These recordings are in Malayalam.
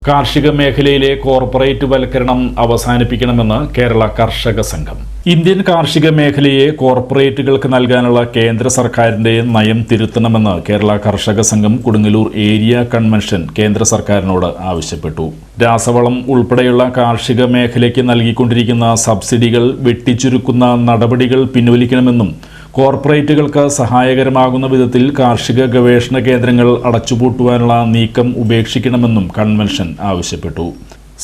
കാർഷിക മേഖലയിലെ കോർപ്പറേറ്റ് വൽക്കരണം അവസാനിപ്പിക്കണമെന്ന് കേരള കർഷക സംഘം. ഇന്ത്യൻ കാർഷിക മേഖലയെ കോർപ്പറേറ്റുകൾക്ക് നൽകാനുള്ള കേന്ദ്ര സർക്കാരിന്റെ നയം തിരുത്തണമെന്ന് കേരള കർഷക സംഘം കൊടുങ്ങല്ലൂർ ഏരിയ കൺവെൻഷൻ കേന്ദ്ര സർക്കാരിനോട് ആവശ്യപ്പെട്ടു. രാസവളം ഉൾപ്പെടെയുള്ള കാർഷിക മേഖലയ്ക്ക് നൽകിക്കൊണ്ടിരിക്കുന്ന സബ്സിഡികൾ വെട്ടിച്ചുരുക്കുന്ന നടപടികൾ പിൻവലിക്കണമെന്നും കോർപ്പറേറ്റുകൾക്ക് സഹായകരമാകുന്ന വിധത്തിൽ കാർഷിക ഗവേഷണ കേന്ദ്രങ്ങൾ അടച്ചുപൂട്ടുവാനുള്ള നീക്കം ഉപേക്ഷിക്കണമെന്നും കൺവെൻഷൻ ആവശ്യപ്പെട്ടു.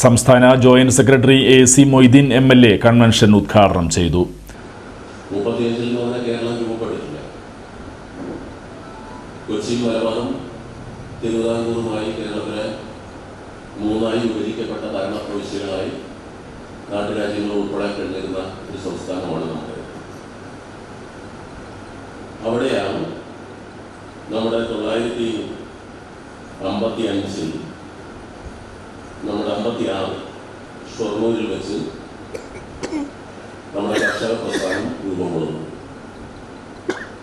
സംസ്ഥാന joint secretary AC Moideen MLA convention ഉദ്ഘാടനം ചെയ്തു. കൊച്ചി മലബാറും തിരുവിതാംകൂറുമായി കേരളത്തിലെ മൂന്നായി വിഭജിക്കപ്പെട്ട ഭരണ പ്രവിശ്യകളായി നാട്ടുരാജ്യങ്ങൾ ഉൾപ്പെടെ കഴിഞ്ഞിരുന്ന ഒരു സംസ്ഥാനമാണ് നമ്മുടെ. അവിടെയാണ് നമ്മുടെ 1955 നമ്മുടെ 56 ഷൊർണൂരിൽ വെച്ച് നമ്മുടെ കർഷക പ്രസ്ഥാനം രൂപം കൊള്ളുന്നു.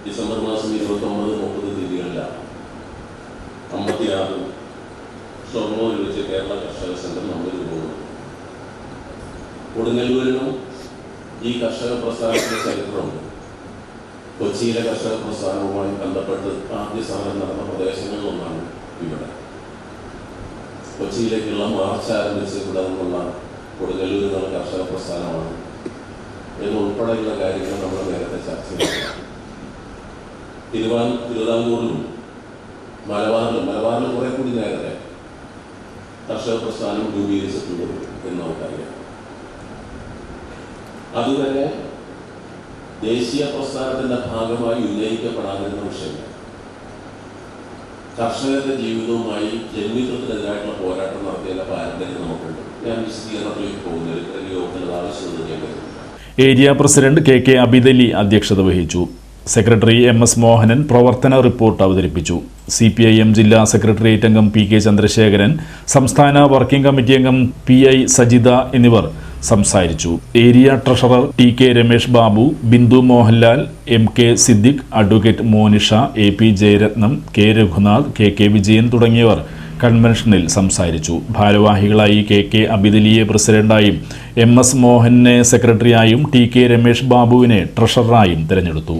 ഡിസംബർ മാസം 29-30 തീയതികളിലാണ് 56 ഷൊർണൂരിൽ വെച്ച് കേരള കർഷക സംഘം നമ്മൾ രൂപം കൊള്ളുന്നു. കൊടുങ്ങല്ലൂരിനും ഈ കർഷക പ്രസ്ഥാനത്തിന്റെ ചരിത്രമുണ്ട്. കൊച്ചിയിലെ കർഷക പ്രസ്ഥാനവുമായി ബന്ധപ്പെട്ട് ആദ്യ സമരം നടന്ന പ്രദേശങ്ങളിലൊന്നാണ് ഇവിടെ. കൊച്ചിയിലേക്കുള്ള മാർച്ച് ആരംഭിച്ച് ഇവിടെ നിന്നുള്ള കൊടുങ്ങല്ലൂരിലുള്ള കർഷക പ്രസ്ഥാനമാണ് എന്നുൾപ്പെടെയുള്ള കാര്യങ്ങൾ നമ്മൾ നേരത്തെ ചർച്ച ചെയ്തു. തിരുവിതാംകൂറിലും മലബാറിലും കുറെ കൂടി നേരത്തെ കർഷക പ്രസ്ഥാനം രൂപീകരിച്ചിട്ടുണ്ട് എന്ന് നമുക്കറിയാം. അതുവരെ ദേശീയ പ്രസ്ഥാനത്തിന്റെ ഭാഗമായി ഉന്നയിക്കപ്പെടാതിരുന്ന വിഷയങ്ങൾ കർഷകരുടെ ജീവിതവുമായി ജന്മിത്വത്തിനെതിരായിട്ടുള്ള പോരാട്ടം നടത്തിയ പാരമ്പര്യം നമുക്കുണ്ട്. ഞാൻ വിശദീകരണത്തിലേക്ക് പോകുന്നില്ല, യോഗത്തിൽ ആവശ്യമെന്ന് ഞാൻ കരുതുന്നു. ഏരിയ പ്രസിഡന്റ് KK അബിദലി അധ്യക്ഷത വഹിച്ചു. സെക്രട്ടറി MS മോഹനൻ പ്രവർത്തന റിപ്പോർട്ട് അവതരിപ്പിച്ചു. CPIM ജില്ലാ സെക്രട്ടേറിയറ്റ് അംഗം PK ചന്ദ്രശേഖരൻ, സംസ്ഥാന വർക്കിംഗ് കമ്മിറ്റി അംഗം PI സജിത എന്നിവർ സംസാരിച്ചു. Area treasurer TK Ramesh Babu, Bindu Mohanlal, MK Siddique, advocate Monisha, AP Jayaratnam, K Raghunath, KK Vijayan തുടങ്ങിയവർ കൺവെൻഷനിൽ സംസാരിച്ചു. ഭാരവാഹികളായി KK അബിദലിയെ പ്രസിഡന്റായും MS മോഹനെ സെക്രട്ടറിയായും TK രമേഷ് ബാബുവിനെ ട്രഷററായും തെരഞ്ഞെടുത്തു.